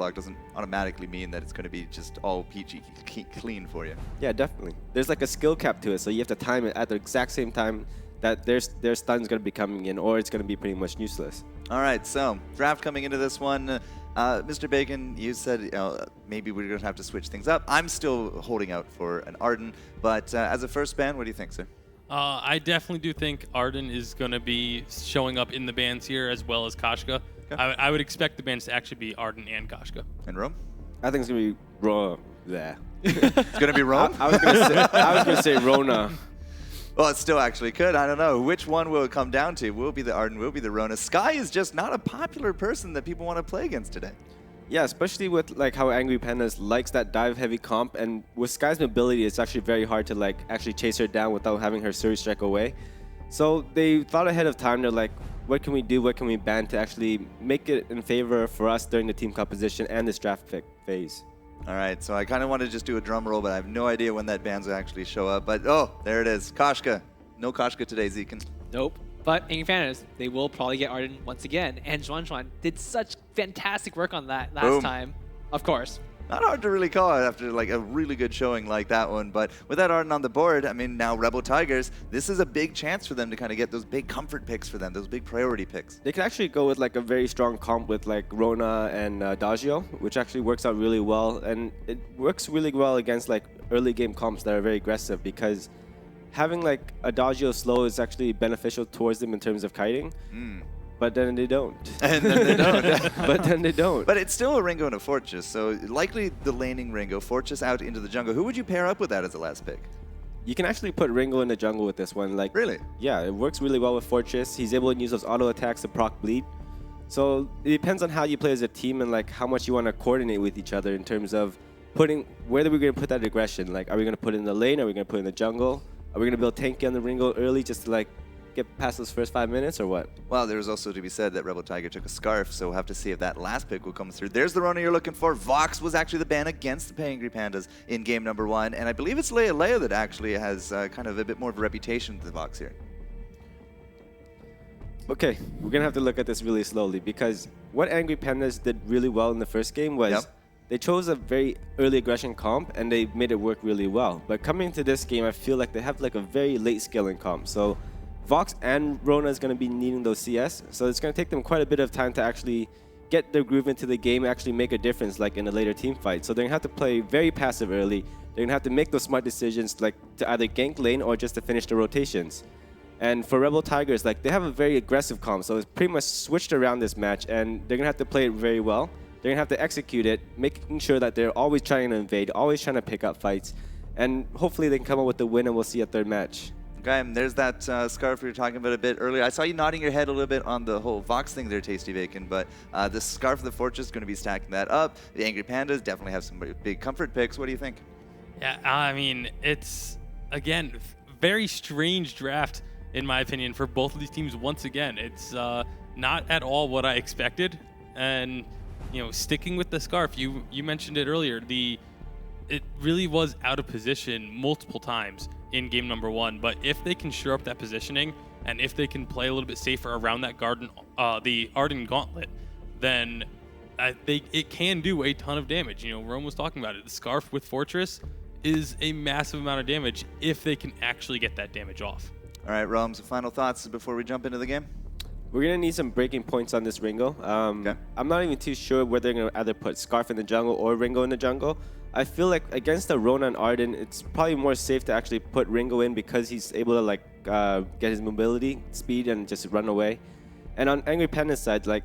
block doesn't automatically mean that it's going to be just all peachy clean for you. Yeah, definitely. There's like a skill cap to it, so you have to time it at the exact same time that their stun's going to be coming in, or it's going to be pretty much useless. All right, so draft coming into this one. Mr. Bacon, you said maybe we're going to have to switch things up. I'm still holding out for an Arden, but as a first ban, what do you think, sir? I definitely do think Arden is going to be showing up in the bans here as well as Koshka. Okay. I would expect the bans to actually be Arden and Koshka. And Rome? I think it's going to be there. It's going to be Rome? I was going to say Rona. Well, it still actually could. I don't know. Which one will it come down to? Will be the Arden, will be the Rona. Sky is just not a popular person that people want to play against today. Yeah, especially with like how Angry Pandas likes that dive heavy comp, and with Sky's mobility, it's actually very hard to like actually chase her down without having her Surge Strike away. So they thought ahead of time. They're like, what can we do? What can we ban to actually make it in favor for us during the team composition and this draft pick phase? All right, so I kind of want to just do a drum roll, but I have no idea when that bans will actually show up. But oh, there it is, Koshka. No Koshka today, Zekin. Nope. But Angry Pandas, they will probably get Arden once again. And Xuan did such fantastic work on that last time. Of course. Not hard to really call it after like a really good showing like that one. But with that Arden on the board, I mean, now Rebel Tigers, this is a big chance for them to kind of get those big comfort picks for them, those big priority picks. They could actually go with like a very strong comp with like Rona and Dagio, which actually works out really well. And it works really well against like early game comps that are very aggressive, because having like a Dagio slow is actually beneficial towards them in terms of kiting. But then they don't. And then they don't. But then they don't. But it's still a Ringo and a Fortress, so likely the laning Ringo, Fortress out into the jungle. Who would you pair up with that as the last pick? You can actually put Ringo in the jungle with this one. Like, really? Yeah, it works really well with Fortress. He's able to use those auto attacks to proc bleed. So it depends on how you play as a team and like how much you want to coordinate with each other in terms of putting, where are we going to put that aggression? Like, are we going to put it in the lane? Are we going to put it in the jungle? Are we going to build tanky on the Ringo early just to like get past those first 5 minutes, or what? Well, there's also to be said that Rebel Tiger took a Scarf, so we'll have to see if that last pick will come through. There's the Rona you're looking for. Vox was actually the ban against the Angry Pandas in game number 1, and I believe it's Leia that actually has kind of a bit more of a reputation with the Vox here. Okay, we're going to have to look at this really slowly, because what Angry Pandas did really well in the first game was they chose a very early aggression comp, and they made it work really well. But coming into this game, I feel like they have like a very late scaling comp. So Vox and Rona is going to be needing those CS, so it's going to take them quite a bit of time to actually get their groove into the game and actually make a difference like in a later team fight. So they're going to have to play very passive early. They're going to have to make those smart decisions like to either gank lane or just to finish the rotations. And for Rebel Tigers, like they have a very aggressive comp, so it's pretty much switched around this match, and they're going to have to play it very well. They're going to have to execute it, making sure that they're always trying to invade, always trying to pick up fights, and hopefully they can come up with the win, and we'll see a third match. Okay, and there's that Scarf we were talking about a bit earlier. I saw you nodding your head a little bit on the whole Vox thing there, Tasty Bacon, but the Scarf of the Fortress is going to be stacking that up. The Angry Pandas definitely have some big comfort picks. What do you think? Yeah, I mean, it's, again, very strange draft, in my opinion, for both of these teams once again. It's not at all what I expected. And, you know, sticking with the Scarf, you mentioned it earlier, it really was out of position multiple times in game number 1, but if they can shore up that positioning and if they can play a little bit safer around that the Arden Gauntlet, then it can do a ton of damage. You know, Rome was talking about it. The Scarf with Fortress is a massive amount of damage if they can actually get that damage off. All right, Rome, some final thoughts before we jump into the game? We're going to need some breaking points on this Ringo. Okay. I'm not even too sure whether they're going to either put Scarf in the jungle or Ringo in the jungle. I feel like against the Rona and Arden, it's probably more safe to actually put Ringo in because he's able to like get his mobility, speed, and just run away. And on Angry Panda's side, like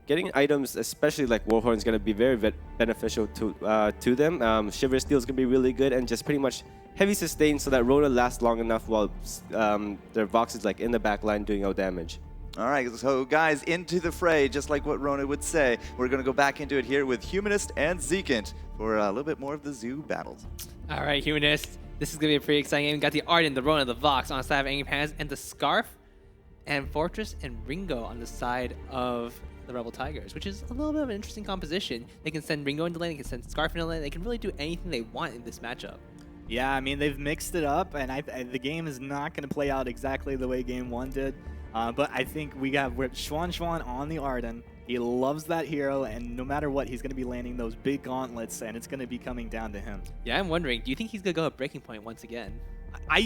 getting items, especially like Warhorn, is going to be very beneficial to them. Shiver Steel is going to be really good, and just pretty much heavy sustain so that Rona lasts long enough while their Vox is like in the back line doing no damage. All right, so guys, into the fray, just like what Rona would say. We're going to go back into it here with Humanist and Zekant for a little bit more of the zoo battles. All right, Humanist. This is going to be a pretty exciting game. We got the Arden, the Rona, the Vox on the side of Angry Pandas, and the Scarf, and Fortress, and Ringo on the side of the Rebel Tigers, which is a little bit of an interesting composition. They can send Ringo into lane, they can send Scarf into lane, they can really do anything they want in this matchup. Yeah, I mean, they've mixed it up, and the game is not going to play out exactly the way Game 1 did. But I think we got Xuan on the Arden, He loves that hero, and no matter what, he's going to be landing those big gauntlets, and it's going to be coming down to him. Yeah, I'm wondering, do you think he's going to go at breaking point once again?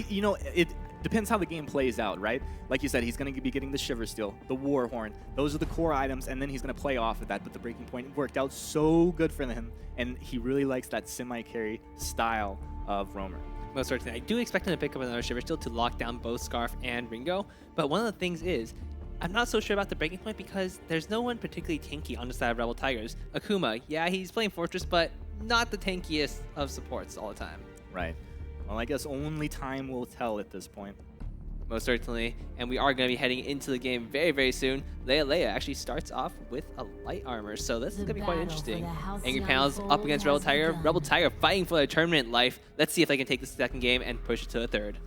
You know, it depends how the game plays out, right? Like you said, he's going to be getting the Shiver Steel, the War Horn. Those are the core items, and then he's going to play off of that. But the breaking point worked out so good for him, and he really likes that semi-carry style of Roamer. Most certainly. I do expect him to pick up another Shiver Steel to lock down both Scarf and Ringo. But one of the things is, I'm not so sure about the breaking point because there's no one particularly tanky on the side of Rebel Tigers. Akuma, yeah, he's playing Fortress, but not the tankiest of supports all the time. Right. Well, I guess only time will tell at this point. Most certainly. And we are going to be heading into the game very, very soon. Leia actually starts off with a light armor, so this is going to be quite interesting. Angry Pandas up against Rebel Tiger. Rebel Tiger fighting for their tournament life. Let's see if they can take the second game and push it to the third.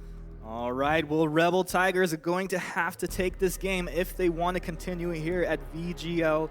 All right, well, Rebel Tigers are going to have to take this game if they want to continue here at VGL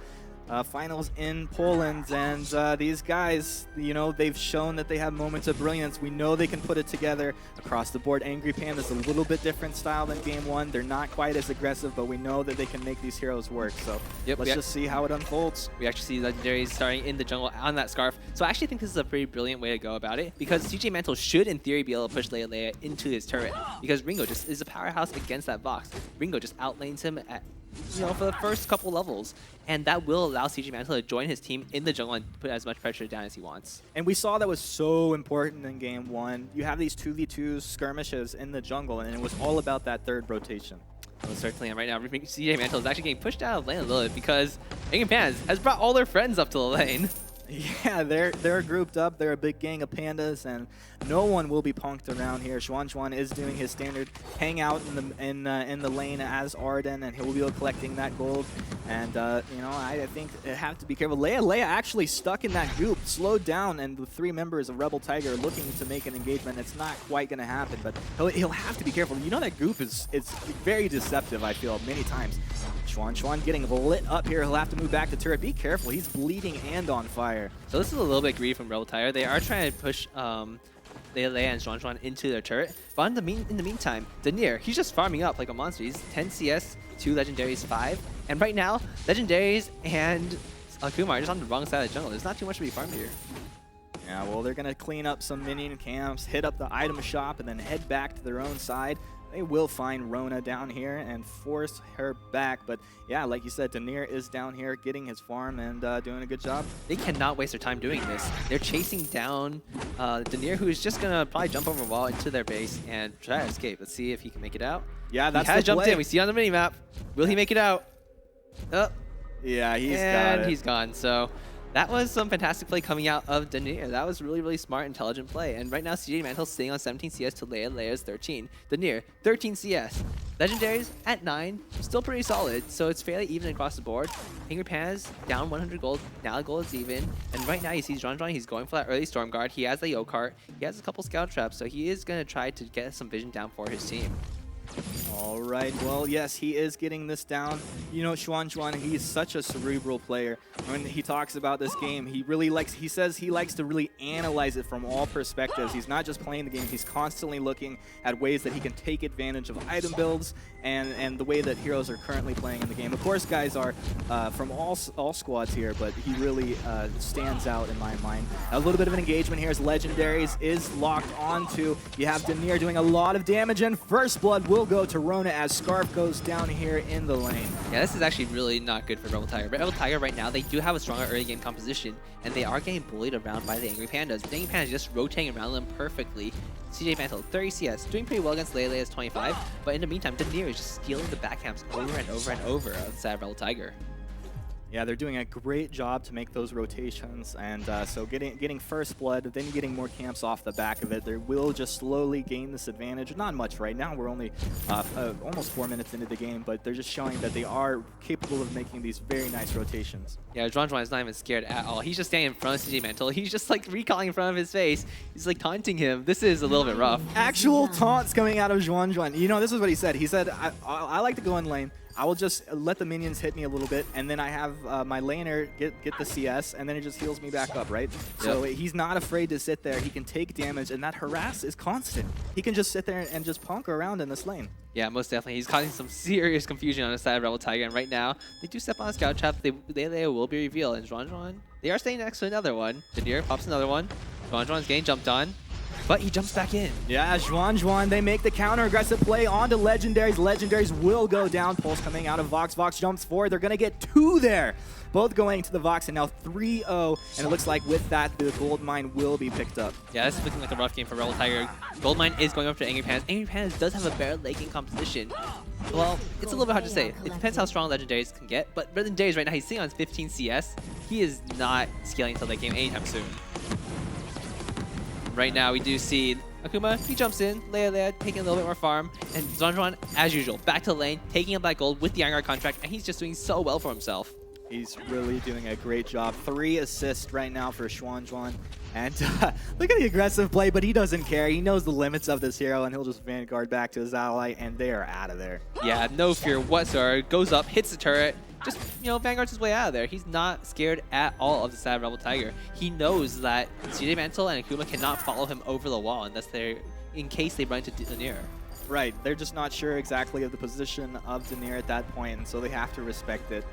finals in Poland. And these guys, you know, they've shown that they have moments of brilliance. We know they can put it together across the board. Angry Pandas, a little bit different style than game one. They're not quite as aggressive, but we know that they can make these heroes work. So let's just see how it unfolds. We actually see Legendaries starting in the jungle on that Scarf. So I actually think this is a pretty brilliant way to go about it, because CJ Mantle should, in theory, be able to push Leia into his turret, because Ringo just is a powerhouse against that box. Ringo just outlanes him at, you know, for the first couple levels, and that will allow CJ Mantle to join his team in the jungle and put as much pressure down as he wants. And we saw that was so important in game one. You have these 2v2 skirmishes in the jungle, and it was all about that third rotation. Well, certainly, and right now, CJ Mantle is actually getting pushed out of lane a little bit because Angry Pandas has brought all their friends up to the lane. Yeah, they're grouped up. They're a big gang of pandas, and no one will be punked around here. Xuan is doing his standard hangout in the lane as Arden, and he'll be collecting that gold. And you know, I think they have to be careful. Leia actually stuck in that group, slowed down, and the three members of Rebel Tiger are looking to make an engagement. It's not quite going to happen, but he'll have to be careful. You know, that group is very deceptive. I feel many times. Xuan getting lit up here. He'll have to move back to turret. Be careful. He's bleeding and on fire. So this is a little bit greedy from Rebel Tiger. They are trying to push Leia and Xuan into their turret. But in the meantime, Denier, he's just farming up like a monster. He's 10 CS, 2 Legendaries, 5. And right now, Legendaries and Akuma are just on the wrong side of the jungle. There's not too much to be farmed here. Yeah, well, they're going to clean up some minion camps, hit up the item shop, and then head back to their own side. They will find Rona down here and force her back. But yeah, like you said, Denier is down here getting his farm and doing a good job. They cannot waste their time doing this. They're chasing down Denier, who is just going to probably jump over a wall into their base and try to escape. Let's see if he can make it out. Yeah, that's he has the jumped play. in. We see on the minimap. Will he make it out? Oh. Yeah, he's got And it. he's gone. So that was some fantastic play coming out of Denier. That was really, really smart, intelligent play. And right now, CJ Mantle's sitting on 17 CS to Leia. Leia's 13. Denier, 13 CS. Legendaries at 9. Still pretty solid. So it's fairly even across the board. Angry Pandas down 100 gold. Now the gold is even. And right now, you see Xuan. He's going for that early Storm Guard. He has the Yo Cart. He has a couple Scout Traps. So he is going to try to get some vision down for his team. All right, well, yes, he is getting this down. You know, Xuan, he's such a cerebral player. When he talks about this game, he says he likes to really analyze it from all perspectives. He's not just playing the game, he's constantly looking at ways that he can take advantage of item builds and the way that heroes are currently playing in the game. Of course, guys are from all squads here, but he really stands out in my mind. A little bit of an engagement here as Legendaries is locked onto. You have Denier doing a lot of damage, and First Blood will go to Rona as Scarf goes down here in the lane. Yeah, this is actually really not good for Rebel Tiger. Rebel Tiger right now, they do have a stronger early game composition, and they are getting bullied around by the Angry Pandas. The Angry Pandas just rotating around them perfectly. CJ Mantle, 30 CS, doing pretty well against Leia's 25, but in the meantime, Denier is just stealing the back camps over and over and over outside of Rebel Tiger. Yeah, they're doing a great job to make those rotations, and so getting First Blood, then getting more camps off the back of it. They will just slowly gain this advantage. Not much right now. We're only almost 4 minutes into the game, but they're just showing that they are capable of making these very nice rotations. Yeah, Xuan is not even scared at all. He's just standing in front of CJ Mantle. He's just like recalling in front of his face. He's like taunting him. This is a little bit rough. Actual taunts coming out of Xuan. You know, this is what he said. He said, I like to go in lane. I will just let the minions hit me a little bit, and then I have my laner get the CS, and then it just heals me back up, right? So he's not afraid to sit there. He can take damage, and that harass is constant. He can just sit there and just punk around in this lane. Yeah, most definitely. He's causing some serious confusion on the side of Rebel Tiger, and right now, they do step on a scout trap. They will be revealed, and Zhuan, they are staying next to another one. Jadir pops another one. Zhuan's getting jumped on, but he jumps back in. Yeah, Zhuan, they make the counter-aggressive play onto Legendaries. Legendaries will go down. Pulse coming out of Vox. Vox jumps forward. They're going to get 2 there. Both going to the Vox, and now 3-0. And it looks like with that, the gold mine will be picked up. Yeah, this is looking like a rough game for Rebel Tiger. Goldmine is going up to Angry Pandas. Angry Pandas does have a better late game composition. Well, it's a little bit hard to say. It depends how strong Legendaries can get, but Legendaries right now, he's sitting on 15 CS. He is not scaling to late game anytime soon. Right now, we do see Akuma, he jumps in, Leia taking a little bit more farm, and Zhuan, as usual, back to the lane, taking up that gold with the Iron Guard contract, and he's just doing so well for himself. He's really doing a great job. 3 assists right now for Zhuan. And look at the aggressive play, but he doesn't care. He knows the limits of this hero, and he'll just Vanguard back to his ally, and they are out of there. Yeah, no fear whatsoever. Goes up, hits the turret, just, Vanguards his way out of there. He's not scared at all of the side of Rebel Tiger. He knows that CJ Mantle and Akuma cannot follow him over the wall unless in case they run into Denier. Right, they're just not sure exactly of the position of Denier at that point, and so they have to respect it.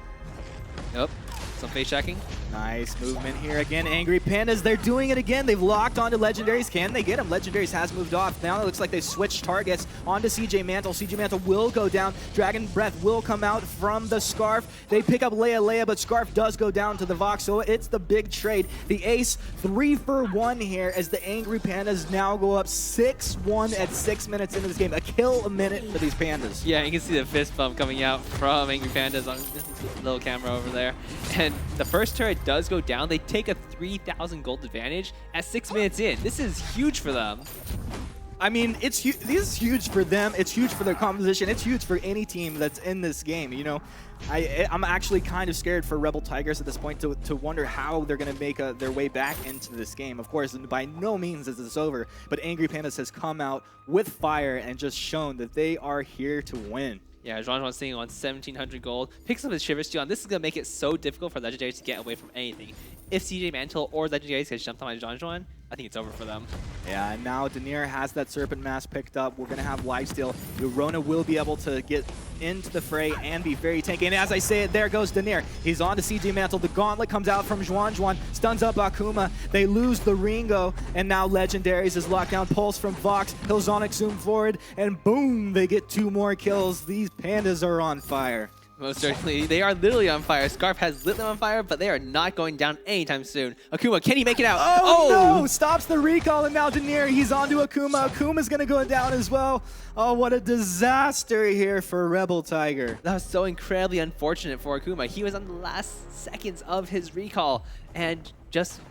Yep, some face checking. Nice movement here again. Angry Pandas, they're doing it again. They've locked onto Legendaries. Can they get him? Legendaries has moved off. Now it looks like they switched targets onto CJ Mantle. CJ Mantle will go down. Dragon Breath will come out from the Scarf. They pick up Leia, but Scarf does go down to the Vox, so it's the big trade. The Ace, 3 for 1 here as the Angry Pandas now go up 6-1 at 6 minutes into this game. A kill a minute for these Pandas. Yeah, you can see the fist bump coming out from Angry Pandas on this little camera over there. And the first turret does go down. They take a 3,000 gold advantage at 6 minutes in. This is huge for them. I mean, this is huge for them. It's huge for their composition. It's huge for any team that's in this game. I'm actually kind of scared for Rebel Tigers at this point to wonder how they're going to make their way back into this game. Of course, by no means is this over, but Angry Pandas has come out with fire and just shown that they are here to win. Yeah, Zhuan sitting on 1,700 gold. Picks up his Shiver Steel, and this is going to make it so difficult for Legendaries to get away from anything. If CJ Mantle or Legendaries gets jumped on by Zhuan, I think it's over for them. Yeah, and now Denier has that Serpent Mask picked up. We're going to have lifesteal. Yorona will be able to get into the fray and be very tanky. And as I say it, there goes Denier. He's on to CJ Mantle. The gauntlet comes out from Zhuan, stuns up Akuma. They lose the Ringo, and now Legendaries is locked down. Pulse from Vox. Hillsonic zoom forward, and boom, they get 2 more kills. These Pandas are on fire. Most certainly. They are literally on fire. Scarf has lit them on fire, but they are not going down anytime soon. Akuma, can he make it out? Oh no! Stops the recall, and now Denier, he's onto Akuma. Akuma's going to go down as well. Oh, what a disaster here for Rebel Tiger. That was so incredibly unfortunate for Akuma. He was on the last seconds of his recall and just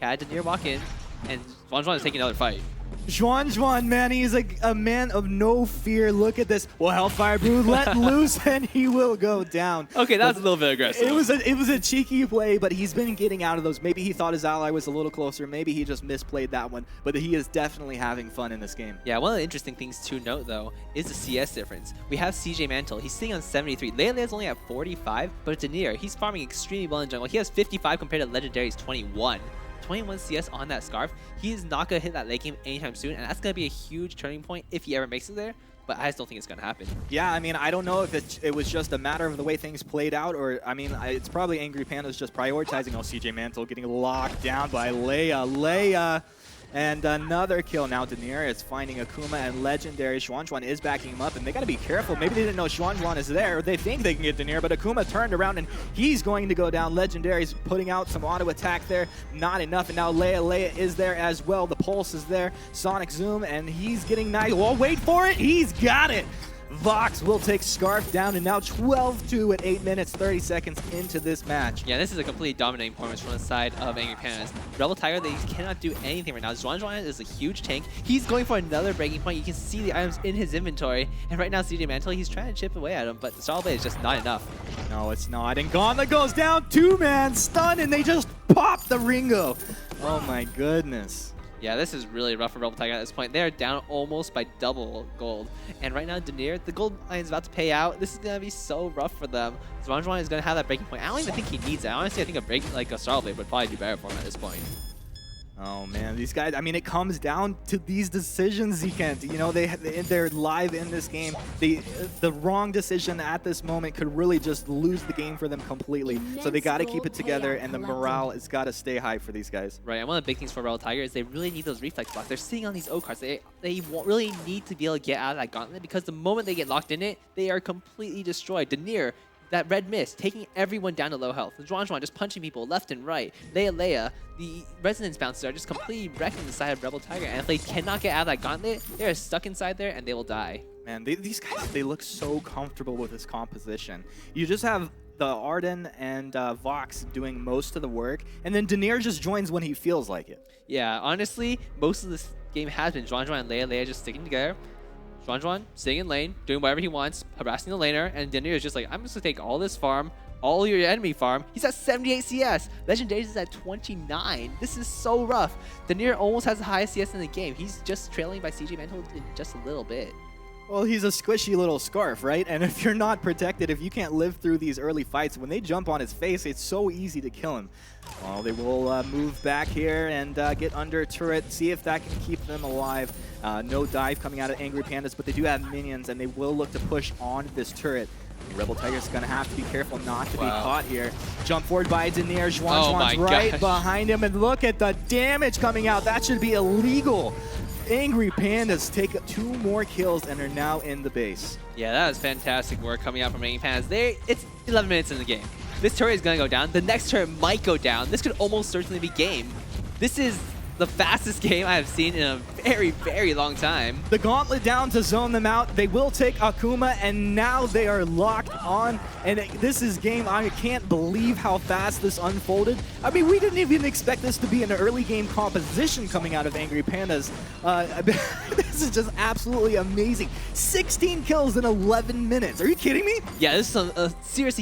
had Denier walk in, and Zhuan is taking another fight. Zhuan, man, he's a man of no fear. Look at this. Well, Hellfire Brew let loose, and he will go down. Okay, that was a little bit aggressive. It was a cheeky play, but he's been getting out of those. Maybe he thought his ally was a little closer. Maybe he just misplayed that one. But he is definitely having fun in this game. Yeah, one of the interesting things to note, though, is the CS difference. We have CJ Mantle. He's sitting on 73. Leia's only at 45, but Denier, he's farming extremely well in jungle. He has 55 compared to Legendary's 21. 21 CS on that Scarf. He is not going to hit that late game anytime soon, and that's going to be a huge turning point if he ever makes it there, but I just don't think it's going to happen. Yeah, I mean, I don't know if it was just a matter of the way things played out, or, I mean, it's probably Angry Pandas just prioritizing. Oh, CJ Mantle getting locked down by Leia. And another kill. Now Denier is finding Akuma and Legendary. Zhuan is backing him up, and they got to be careful. Maybe they didn't know Zhuan is there. They think they can get Denier, but Akuma turned around, and he's going to go down. Legendary's putting out some auto attack there. Not enough, and now Leia is there as well. The Pulse is there. Sonic Zoom, and he's getting nice. Oh, wait for it. He's got it. Vox will take Scarf down, and now 12-2 at 8 minutes, 30 seconds into this match. Yeah, this is a completely dominating performance from the side of Angry Pandas. Rebel Tiger, they cannot do anything right now. Zhuan is a huge tank. He's going for another breaking point. You can see the items in his inventory. And right now, CJ Mantle, he's trying to chip away at him, but the Starblade is just not enough. No, it's not. And Gauntlet goes down. 2-man stun, and they just pop the Ringo. Oh my goodness. Yeah, this is really rough for Rebel Tiger at this point. They're down almost by double gold. And right now, Denier, the gold line is about to pay out. This is going to be so rough for them. Zwanjuan is going to have that breaking point. I don't even think he needs it. Honestly, I think a break like a Starlight would probably do better for him at this point. Oh man, these guys, I mean, it comes down to these decisions, Kent. You know, they're live in this game. The wrong decision at this moment could really just lose the game for them completely. So they got to keep it together, and the morale has got to stay high for these guys. Right, and one of the big things for Rebel Tiger is they really need those reflex blocks. They're sitting on these O cards. They really need to be able to get out of that gauntlet, because the moment they get locked in it, they are completely destroyed. Denier, that red mist, taking everyone down to low health. Zwanjuan just punching people left and right. Leia, the resonance bouncers are just completely wrecking the side of Rebel Tiger. And if they cannot get out of that gauntlet, they're stuck inside there and they will die. Man, these guys, they look so comfortable with this composition. You just have the Arden and Vox doing most of the work, and then Denier just joins when he feels like it. Yeah, honestly, most of this game has been Zwanjuan and Leia just sticking together. Zwanjuan sitting in lane, doing whatever he wants, harassing the laner, and Denier is just like, I'm just gonna take all this farm, all your enemy farm. He's at 78 CS. Legendaries is at 29. This is so rough. Denier almost has the highest CS in the game. He's just trailing by CJ Mantle in just a little bit. Well, he's a squishy little scarf, right? And if you're not protected, if you can't live through these early fights, when they jump on his face, it's so easy to kill him. Well, they will move back here and get under turret, see if that can keep them alive. No dive coming out of Angry Pandas, but they do have minions, and they will look to push on this turret. Rebel Tiger's going to have to be careful not to be caught here. Jump forward by Denier. Zwanjuan's right behind him, and look at the damage coming out. That should be illegal. Angry Pandas take 2 more kills and are now in the base. Yeah, that was fantastic work coming out from Angry Pandas. It's 11 minutes in the game. This turret is going to go down. The next turret might go down. This could almost certainly be game. This is the fastest game I have seen in a very, very long time. The gauntlet down to zone them out. They will take Akuma, and now they are locked on. And this is game. I can't believe how fast this unfolded. I mean, we didn't even expect this to be an early game composition coming out of Angry Pandas. This is just absolutely amazing. 16 kills in 11 minutes. Are you kidding me? Yeah, this is a seriously